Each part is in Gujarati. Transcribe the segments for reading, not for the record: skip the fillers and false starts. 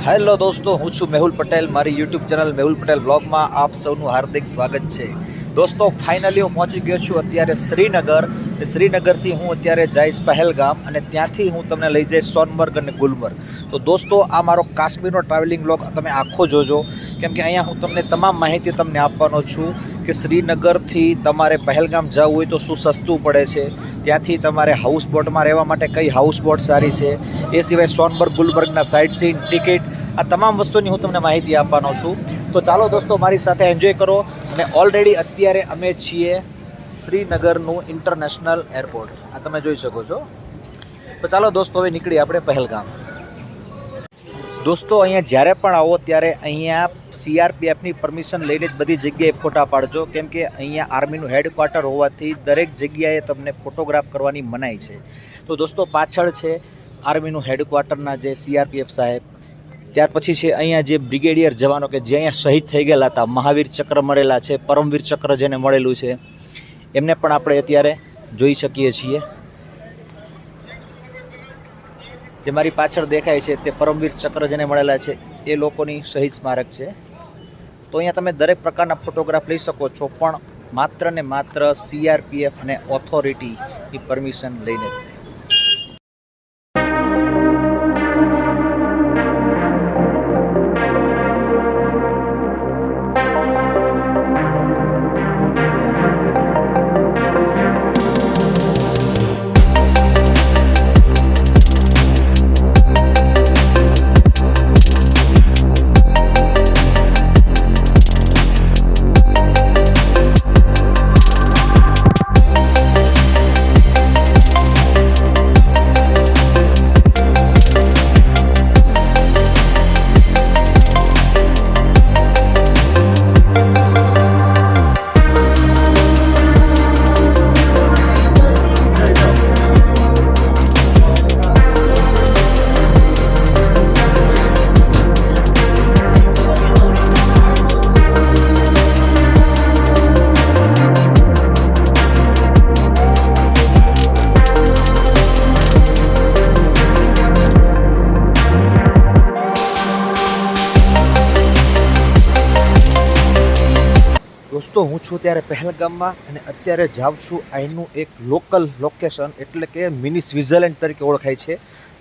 હેલો દોસ્તો, હું છું મેહુલ પટેલ. મારી યુટ્યુબ ચેનલ મેહુલ પટેલ બ્લોગમાં આપ સૌનું હાર્દિક સ્વાગત છે. દોસ્તો, ફાઇનલી હું પહોંચી ગયો છું અત્યારે શ્રીનગર. શ્રીનગરથી હું અત્યારે જઈશ પહેલગામ અને ત્યાંથી હું તમને લઈ જઈશ સોનમર્ગ અને ગુલમર્ગ. તો દોસ્તો, આ મારો કાશ્મીરનો ટ્રાવેલિંગ બ્લોગ તમે આખો જોજો, કેમ કે અહીંયા હું તમને તમામ માહિતી તમને આપવાનો છું કે શ્રીનગરથી તમારે પહેલગામ જવું હોય તો શું સસ્તું પડે છે, ત્યાંથી તમારે હાઉસ બોટમાં રહેવા માટે કઈ હાઉસ બોટ સારી છે, એ સિવાય સોનમર્ગ ગુલમર્ગના સાઇટ સીન, ટિકિટ, આ તમામ વસ્તુની હું તમને માહિતી આપવાનો છું. તો ચાલો દોસ્તો, મારી સાથે એન્જોય કરો. અને ઓલરેડી અત્યારે અમે છીએ શ્રીનગરનું ઇન્ટરનેશનલ એરપોર્ટ, આ તમે જોઈ શકો છો. તો ચાલો દોસ્તો, હવે નીકળીએ આપણે પહેલગામ. દોસ્તો, અહીંયા જ્યારે પણ આવો ત્યારે અહીંયા CRPFની પરમિશન લઈને જ બધી જગ્યાએ ફોટા પાડજો, કેમ કે અહીંયા આર્મીનું હેડક્વાર્ટર હોવાથી દરેક જગ્યાએ તમને ફોટોગ્રાફ કરવાની મનાઈ છે. તો દોસ્તો, પાછળ છે આર્મીનું હેડક્વાર્ટરના જે CRPF સાહેબ. ત્યાર પછી છે અહીંયા જે બ્રિગેડિયર જવાનો કે જે અહીંયા શહીદ થઈ ગયેલા હતા, મહાવીર ચક્ર મળેલા છે, પરમવીર ચક્ર જેને મળેલું છે, એમને પણ આપણે અત્યારે જોઈ શકીએ છીએ. જે મારી પાછળ દેખાય છે તે પરમવીર ચક્ર જેને મળેલા છે એ લોકોની શહીદ સ્મારક છે. તો અહીંયા તમે દરેક પ્રકારના ફોટોગ્રાફ લઈ શકો છો, પણ માત્ર ને માત્ર CRPF અને ઓથોરિટીની પરમિશન લઈને જ. દોસ્તો, હું છું ત્યારે પહેલગામમાં અને અત્યારે જાઉં છું અહીંનું એક લોકલ લોકેશન, એટલે કે મિની સ્વિટ્ઝરલેન્ડ તરીકે ઓળખાય છે,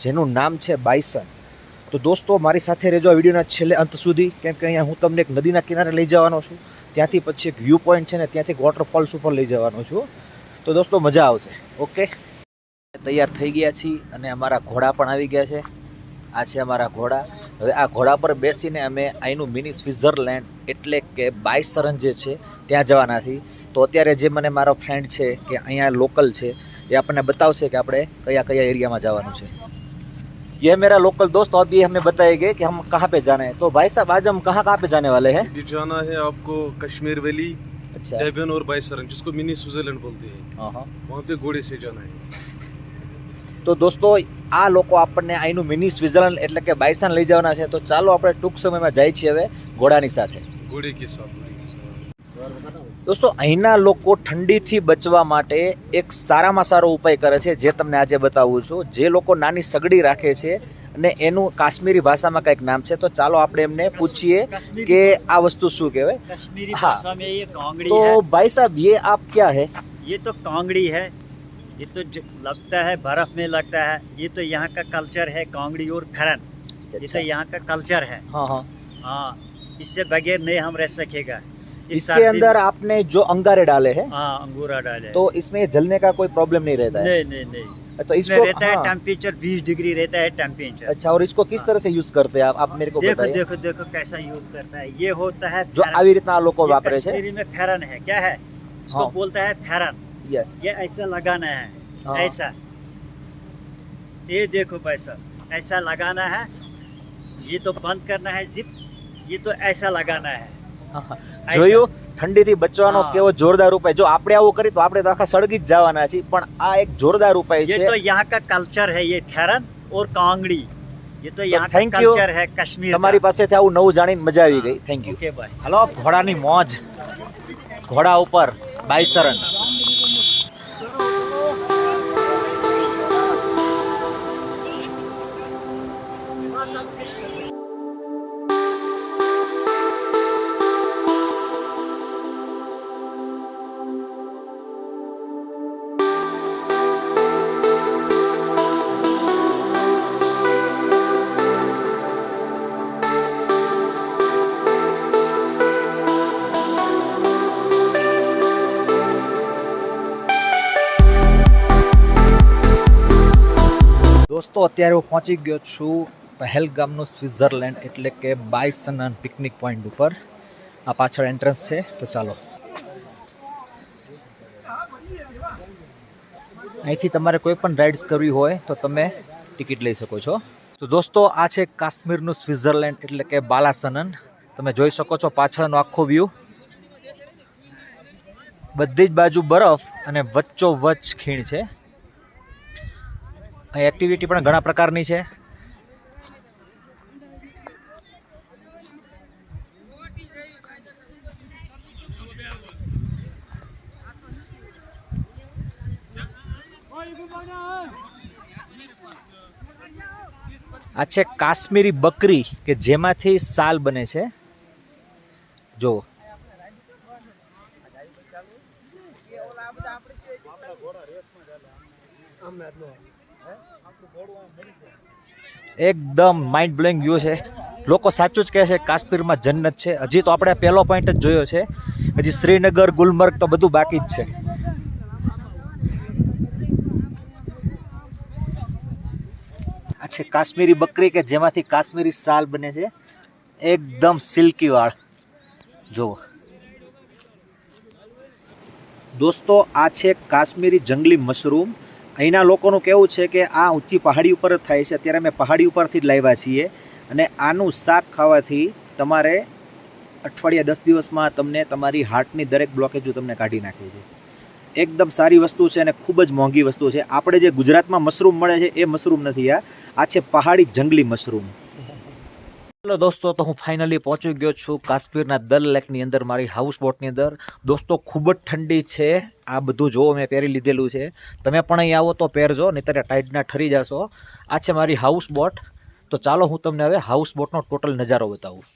જેનું નામ છે બાયસન. તો દોસ્તો, મારી સાથે રહેજો આ વિડીયોના છેલ્લે અંત સુધી, કેમ કે અહીંયા હું તમને એક નદીના કિનારે લઈ જવાનો છું, ત્યાંથી પછી એક વ્યૂ પોઈન્ટ છે ને ત્યાંથી વોટરફોલ્સ ઉપર લઈ જવાનો છું. તો દોસ્તો, મજા આવશે. ઓકે, તૈયાર થઈ ગયા છીએ અને અમારા ઘોડા પણ આવી ગયા છે. આ છે અમારા ઘોડા. હવે આ ઘોડા પર બેસીને અમે અહીંનું મિની સ્વિટ્ઝરલેન્ડ એટલે કે બાયસન જે છે ત્યાં જવાના છીએ. તો અત્યારે જે મને મારો ફ્રેન્ડ છે કે અહીંયા લોકલ છે એ આપણને બતાવશે કે આપણે કયા કયા એરિયામાં જવાનું છે. ये मेरा लोकल दोस्त अभी हमें बताएंगे कि हम कहाँ पे जाना है. तो भाई साहब, आज हम कहाँ पे जाने वाले हैं? जाना है आपको कश्मीर वैली, अच्छा, डेबियन और बायसरन, जिसको मिनी स्विट्जरलैंड बोलते हैं. वहाँ पे घोड़े से जाना है. તો દોસ્તો, આ લોકો આપણને અહીંનું મિની સ્વિટ્ઝરલેન્ડ એટલે કે બાયસન લઈ જવાના છે. તો ચાલો આપણે ટૂંક સમયમાં જઈએ છીએ હવે ઘોડાની સાથે. घोड़े के साथ. દોસ્તો, અહીંના લોકો ઠંડીથી બચવા માટે એક સારામાં સારો ઉપાય કરે છે, જે તમને આજે બતાવું છું. જે લોકો નાની સગડી રાખે છે અને એનું કાશ્મીરી ભાષામાં કંઈક નામ છે, તો ચાલો આપણે એમને પૂછીએ કે આ વસ્તુ શું કહેવાય. कश्मीरी हाँ। भाषा में ये कांगड़ी तो है. भाई साहब, ये आप क्या है? ये तो कांगड़ी है. ये तो लगता है बर्फ में लगता है. ये तो यहाँ का कल्चर है, कांगड़ी और फरन. ये तो यहाँ का कल्चर है. हाँ हाँ. हाँ, इससे बगैर नहीं हम रह सकेगा. इसके अंदर आपने जो अंगारे डाले हैं, हाँ, अंगूरा डाले. तो इसमें जलने का कोई प्रॉब्लम नहीं रहता है? नहीं नहीं नहीं. तो इसमें इसको रहता है हाँ। टेम्परेचर 20 डिग्री रहता है टेम्परेचर. अच्छा, और इसको किस तरह से यूज करते हैं आप मेरे को देखो बताइए. देखो देखो कैसा यूज करता है. ये होता है जो फरन. આવી રીતના આ લોકો ये વાપરે છે. कश्मीरी में फरन है. क्या है इसको? हाँ। बोलता है फरन. यस. ये ऐसा लगाना है. हाँ। ऐसा, ये देखो भाई साहब, ऐसा लगाना है. ये तो बंद करना है जिप. ये तो ऐसा लगाना है. જોયું, ઠંડીથી બચવાનો હા. કેવો જોરદાર ઉપાય. જો આપણે આવું કરી તો આપણે તો આખા સળગી જ જવાના છીએ, પણ આ એક જોરદાર ઉપાય ये છે. तो यहाँ का कल्चर है, ये फरन और कांगड़ी. ये तो यहाँ का thank you. कल्चर है कश्मीर તમારી का. પાસેથી આવું નવું જાણીને મજા આવી ગઈ. Thank you. ओके भाई. હલો, ઘોડાની મોજ, ઘોડા ઉપર બાયસરન. દોસ્તો અત્યારે હું પહોંચી ગયો છું પહેલગામનું સ્વિટ્ઝરલેન્ડ એટલે કે બાયસનન પિકનિક પોઈન્ટ ઉપર. આ પાછળ એન્ટ્રન્સ છે, તો ચાલો. અહીંથી તમારે કોઈ પણ રાઇડ્સ કરવી હોય તો તમે ટિકિટ લઈ શકો છો. તો દોસ્તો આ છે કાશ્મીરનું સ્વિટ્ઝરલેન્ડ એટલે કે બાલાસનન. તમે જોઈ શકો છો પાછળનો આખો વ્યૂ. બધી જ બાજુ બરફ અને વચ્ચોવચ્ચ ખીણ છે. અહીં એક્ટિવિટી પણ ઘણા પ્રકારની છે. આ છે કાશ્મીરી બકરી કે જેમાંથી સાલ બને છે. જો એકદમ માઇન્ડ બ્લોઈંગ વ્યૂ છે. લોકો સાચું જ કહે છે કાશ્મીરમાં જન્નત છે. હજી તો આપણે પહેલો પોઈન્ટ જ જોયો છે. હજી શ્રીનગર, ગુલમર્ગ તો બધું બાકી જ છે. આ છે કાશ્મીરી બકરી કે જેમાંથી કાશ્મીરી શાલ બને છે. એકદમ સિલ્કી વાળ. જુઓ દોસ્તો, આ છે કાશ્મીરી જંગલી મશરૂમ. અહીંના લોકોનું કહેવું છે કે આ ઊંચી પહાડી ઉપર જ થાય છે. અત્યારે અમે પહાડી ઉપરથી જ લાવ્યા છીએ અને આનું શાક ખાવાથી તમારે અઠવાડિયા 10 દિવસમાં તમને તમારી હાર્ટની દરેક બ્લોકેજો તમને કાઢી નાખે છે. એકદમ સારી વસ્તુ છે અને ખૂબ જ મોંઘી વસ્તુ છે. આપણે જે ગુજરાતમાં મશરૂમ મળે છે એ મશરૂમ નથી. આ છે પહાડી જંગલી મશરૂમ. ચલો દોસ્તો, તો હું ફાઇનલી પહોંચી ગયો છું કાશ્મીરના દલ લેકની અંદર, મારી હાઉસ બોટની અંદર. દોસ્તો ખૂબ જ ઠંડી છે. આ બધું જો મેં પહેરી લીધેલું છે. તમે પણ અહીં આવો તો પહેરજો, નહીંતર ટાઈટના ઠરી જશો. આ છે મારી હાઉસ બોટ. તો ચાલો હું તમને હવે હાઉસ બોટનો ટોટલ નજારો બતાવું.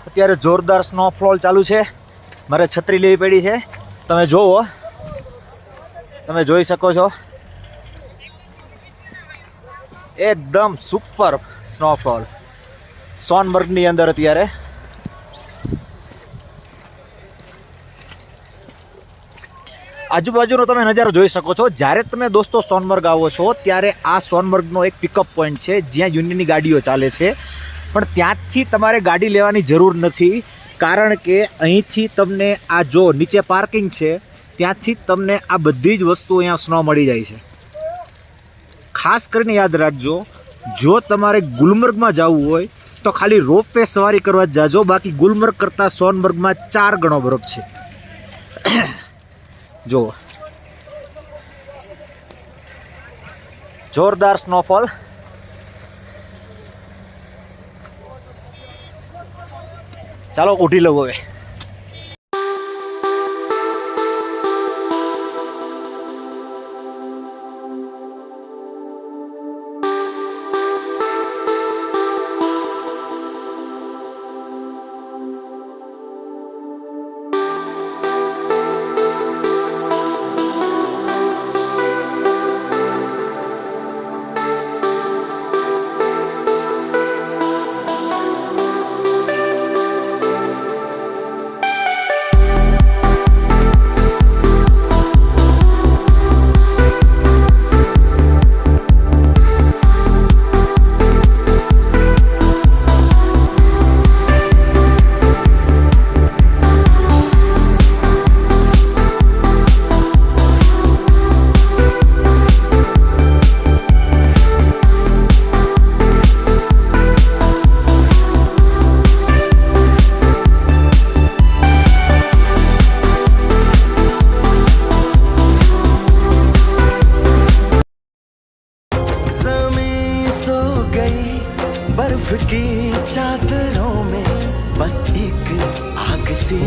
અત્યારે જોરદાર સ્નોફોલ ચાલુ છે. મારે છત્રી લેવી પડી છે. તમે જોવો, તમે જોઈ શકો છો એકદમ સુપર સ્નોફોલ સોનમર્ગની અંદર. અત્યારે આજુબાજુનો તમે નજારો જોઈ શકો છો. જ્યારે તમે દોસ્તો સોનમર્ગ આવો છો ત્યારે આ સોનમર્ગનો એક પિકઅપ પોઈન્ટ છે જ્યાં યુનિયનની ગાડીઓ ચાલે છે. પણ ત્યાંથી તમારે ગાડી લેવાની જરૂર નથી, કારણ કે અહીંથી તમને આ જો નીચે પાર્કિંગ છે ત્યાંથી તમને આ બધી જ વસ્તુ અહીંયા સ્નો મળી જાય છે. ખાસ કરીને યાદ રાખજો, જો તમારે ગુલમર્ગમાં જવું હોય તો ખાલી રોપવે સવારી કરવા જ જાજો. બાકી ગુલમર્ગ કરતાં સોનમર્ગમાં 4 ગણો બરફ છે. જો જોરદાર સ્નોફોલ. ચાલો ઉઠી લઉં હવે. बर्फ की चादरों में बस एक आग सी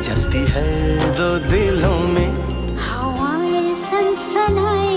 जलती है दो दिलों में. हवाएं सनसनाए